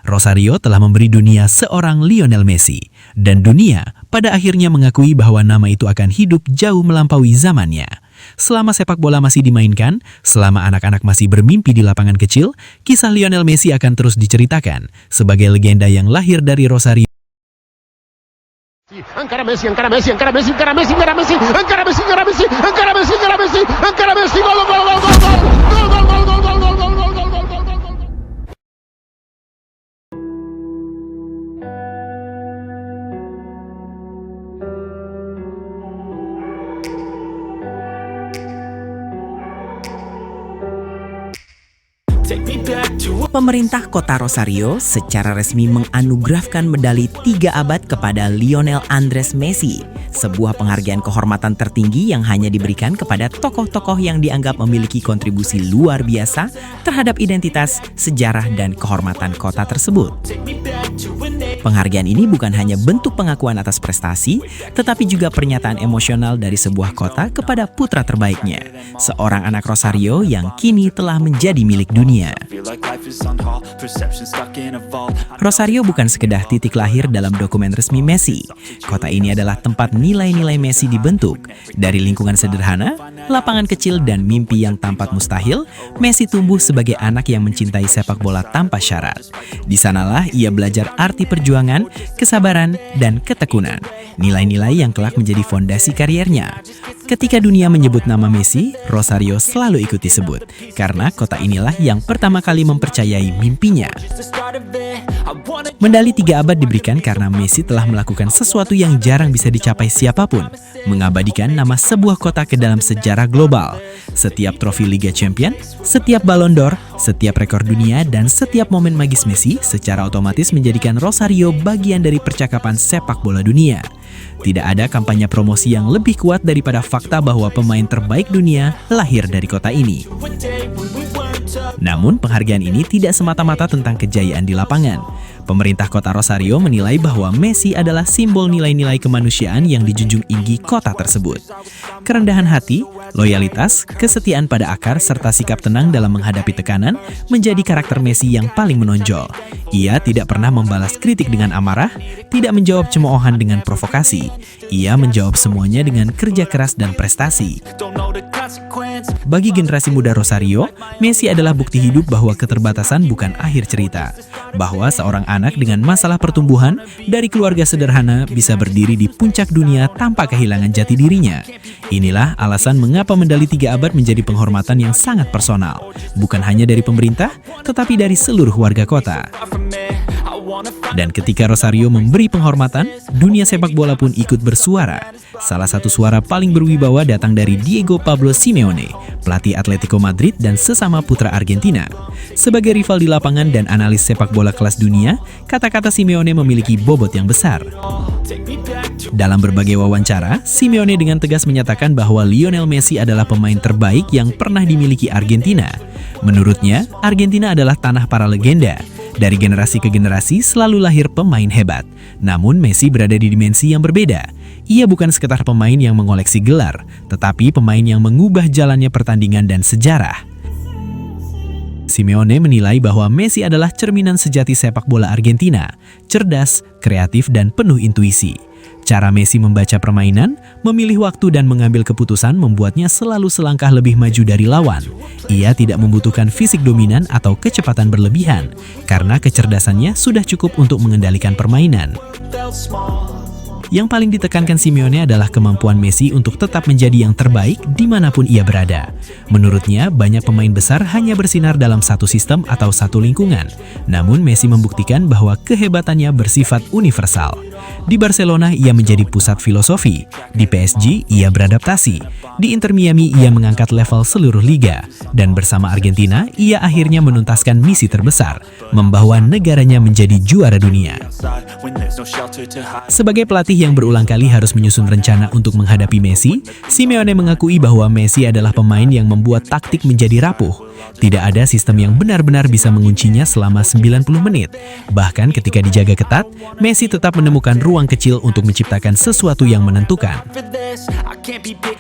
Rosario telah memberi dunia seorang Lionel Messi, dan dunia pada akhirnya mengakui bahwa nama itu akan hidup jauh melampaui zamannya. Selama sepak bola masih dimainkan, selama anak-anak masih bermimpi di lapangan kecil, kisah Lionel Messi akan terus diceritakan sebagai legenda yang lahir dari Rosario. Encara Messi, encara Messi, encara Messi, encara Messi, encara Messi, encara Messi, encara Messi, encara Messi, encara Messi, encara Messi, gol, gol, gol, gol, gol, gol, gol, gol, gol, gol, gol, gol, gol, gol, gol. Pemerintah Kota Rosario secara resmi menganugerahkan medali 3 abad kepada Lionel Andres Messi, sebuah penghargaan kehormatan tertinggi yang hanya diberikan kepada tokoh-tokoh yang dianggap memiliki kontribusi luar biasa terhadap identitas, sejarah, dan kehormatan kota tersebut. Penghargaan ini bukan hanya bentuk pengakuan atas prestasi, tetapi juga pernyataan emosional dari sebuah kota kepada putra terbaiknya, seorang anak Rosario yang kini telah menjadi milik dunia. Rosario bukan sekedar titik lahir dalam dokumen resmi Messi. Kota ini adalah tempat nilai-nilai Messi dibentuk. Dari lingkungan sederhana, lapangan kecil, dan mimpi yang tampak mustahil, Messi tumbuh sebagai anak yang mencintai sepak bola tanpa syarat. Di sanalah ia belajar arti perjuangan, kesabaran, dan ketekunan. Nilai-nilai yang kelak menjadi fondasi kariernya. Ketika dunia menyebut nama Messi, Rosario selalu ikut disebut, karena kota inilah yang pertama kali mempercayai mimpinya. Medali 3 abad diberikan karena Messi telah melakukan sesuatu yang jarang bisa dicapai siapapun, mengabadikan nama sebuah kota ke dalam sejarah global. Setiap trofi Liga Champions, setiap Ballon d'Or, setiap rekor dunia, dan setiap momen magis Messi secara otomatis menjadikan Rosario bagian dari percakapan sepak bola dunia. Tidak ada kampanye promosi yang lebih kuat daripada fakta bahwa pemain terbaik dunia lahir dari kota ini. Namun, penghargaan ini tidak semata-mata tentang kejayaan di lapangan. Pemerintah kota Rosario menilai bahwa Messi adalah simbol nilai-nilai kemanusiaan yang dijunjung tinggi kota tersebut. Kerendahan hati, loyalitas, kesetiaan pada akar, serta sikap tenang dalam menghadapi tekanan menjadi karakter Messi yang paling menonjol. Ia tidak pernah membalas kritik dengan amarah, tidak menjawab cemoohan dengan provokasi. Ia menjawab semuanya dengan kerja keras dan prestasi. Bagi generasi muda Rosario, Messi adalah bukti hidup bahwa keterbatasan bukan akhir cerita. Bahwa seorang anak dengan masalah pertumbuhan dari keluarga sederhana bisa berdiri di puncak dunia tanpa kehilangan jati dirinya. Inilah alasan mengapa medali 3 abad menjadi penghormatan yang sangat personal. Bukan hanya dari pemerintah, tetapi dari seluruh warga kota. Dan ketika Rosario memberi penghormatan, dunia sepak bola pun ikut bersuara. Salah satu suara paling berwibawa datang dari Diego Pablo Simeone, pelatih Atletico Madrid dan sesama putra Argentina. Sebagai rival di lapangan dan analis sepak bola kelas dunia, kata-kata Simeone memiliki bobot yang besar. Dalam berbagai wawancara, Simeone dengan tegas menyatakan bahwa Lionel Messi adalah pemain terbaik yang pernah dimiliki Argentina. Menurutnya, Argentina adalah tanah para legenda. Dari generasi ke generasi selalu lahir pemain hebat. Namun Messi berada di dimensi yang berbeda. Ia bukan sekedar pemain yang mengoleksi gelar, tetapi pemain yang mengubah jalannya pertandingan dan sejarah. Simeone menilai bahwa Messi adalah cerminan sejati sepak bola Argentina, cerdas, kreatif, dan penuh intuisi. Cara Messi membaca permainan, memilih waktu, dan mengambil keputusan membuatnya selalu selangkah lebih maju dari lawan. Ia tidak membutuhkan fisik dominan atau kecepatan berlebihan, karena kecerdasannya sudah cukup untuk mengendalikan permainan. Yang paling ditekankan Simeone adalah kemampuan Messi untuk tetap menjadi yang terbaik dimanapun ia berada. Menurutnya, banyak pemain besar hanya bersinar dalam satu sistem atau satu lingkungan. Namun Messi membuktikan bahwa kehebatannya bersifat universal. Di Barcelona, ia menjadi pusat filosofi. Di PSG, ia beradaptasi. Di Inter Miami, ia mengangkat level seluruh liga. Dan bersama Argentina, ia akhirnya menuntaskan misi terbesar, membawa negaranya menjadi juara dunia. Sebagai pelatih yang berulang kali harus menyusun rencana untuk menghadapi Messi, Simeone mengakui bahwa Messi adalah pemain yang membuat taktik menjadi rapuh. Tidak ada sistem yang benar-benar bisa menguncinya selama 90 menit. Bahkan ketika dijaga ketat, Messi tetap menemukan ruang kecil untuk menciptakan sesuatu yang menentukan.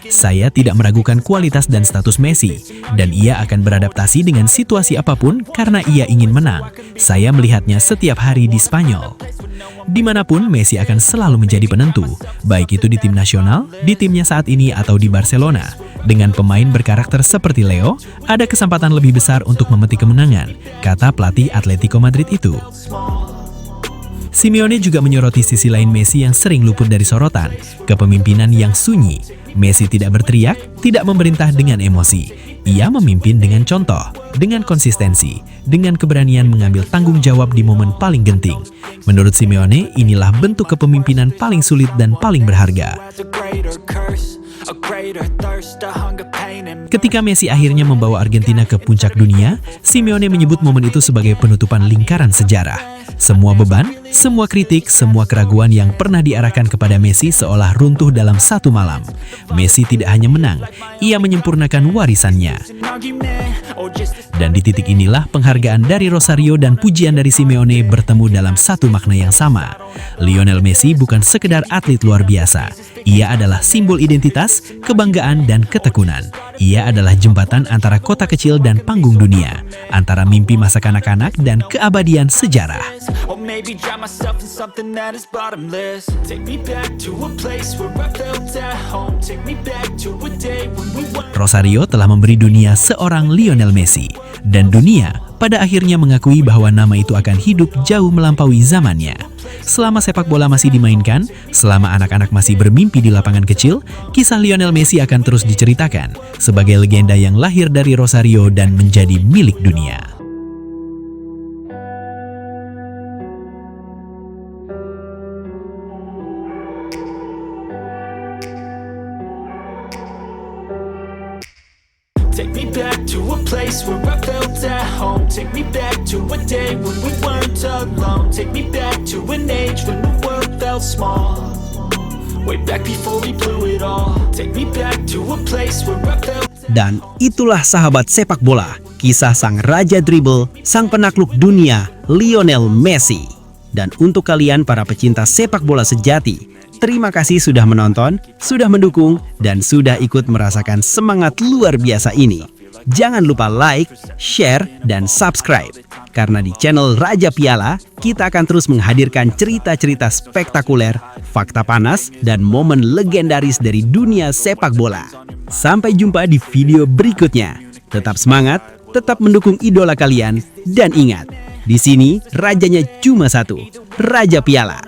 Saya tidak meragukan kualitas dan status Messi, dan ia akan beradaptasi dengan situasi apapun karena ia ingin menang. Saya melihatnya setiap hari di Spanyol. Dimanapun, Messi akan selalu menjadi penentu, baik itu di tim nasional, di timnya saat ini, atau di Barcelona. Dengan pemain berkarakter seperti Leo, ada kesempatan lebih besar untuk memetik kemenangan, kata pelatih Atletico Madrid itu. Simeone juga menyoroti sisi lain Messi yang sering luput dari sorotan, kepemimpinan yang sunyi. Messi tidak berteriak, tidak memerintah dengan emosi. Ia memimpin dengan contoh, dengan konsistensi, dengan keberanian mengambil tanggung jawab di momen paling genting. Menurut Simeone, inilah bentuk kepemimpinan paling sulit dan paling berharga. Ketika Messi akhirnya membawa Argentina ke puncak dunia, Simeone menyebut momen itu sebagai penutupan lingkaran sejarah. Semua beban, semua kritik, semua keraguan yang pernah diarahkan kepada Messi seolah runtuh dalam satu malam. Messi tidak hanya menang, ia menyempurnakan warisannya. Dan di titik inilah penghargaan dari Rosario dan pujian dari Simeone bertemu dalam satu makna yang sama. Lionel Messi bukan sekedar atlet luar biasa. Ia adalah simbol identitas, kebanggaan, dan ketekunan. Ia adalah jembatan antara kota kecil dan panggung dunia, antara mimpi masa kanak-kanak dan keabadian sejarah. Rosario telah memberi dunia seorang Lionel Messi, dan dunia pada akhirnya mengakui bahwa nama itu akan hidup jauh melampaui zamannya. Selama sepak bola masih dimainkan, selama anak-anak masih bermimpi di lapangan kecil, kisah Lionel Messi akan terus diceritakan sebagai legenda yang lahir dari Rosario dan menjadi milik dunia. Take me back to a place where I felt at home. Take me back to a day when we weren't alone. Take me back to an age when the world felt small. Way back before we blew it all. Take me back to a place where I felt. Dan itulah sahabat sepak bola, kisah sang raja dribble, sang penakluk dunia, Lionel Messi. Dan untuk kalian para pecinta sepak bola sejati, terima kasih sudah menonton, sudah mendukung, dan sudah ikut merasakan semangat luar biasa ini. Jangan lupa like, share, dan subscribe. Karena di channel Raja Piala, kita akan terus menghadirkan cerita-cerita spektakuler, fakta panas, dan momen legendaris dari dunia sepak bola. Sampai jumpa di video berikutnya. Tetap semangat, tetap mendukung idola kalian, dan ingat, di sini rajanya cuma satu, Raja Piala.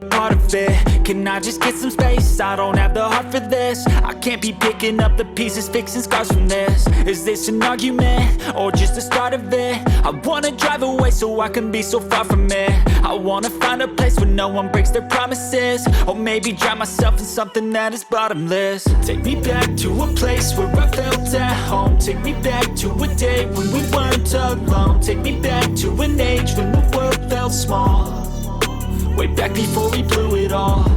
Part of it. Can I just get some space? I don't have the heart for this. I can't be picking up the pieces, fixing scars from this. Is this an argument or just the start of it? I wanna drive away so I can be so far from it. I wanna find a place where no one breaks their promises, or maybe drown myself in something that is bottomless. Take me back to a place where I felt at home. Take me back to a day when we weren't alone. Take me back to an age when the world felt small. Way back before we blew it all.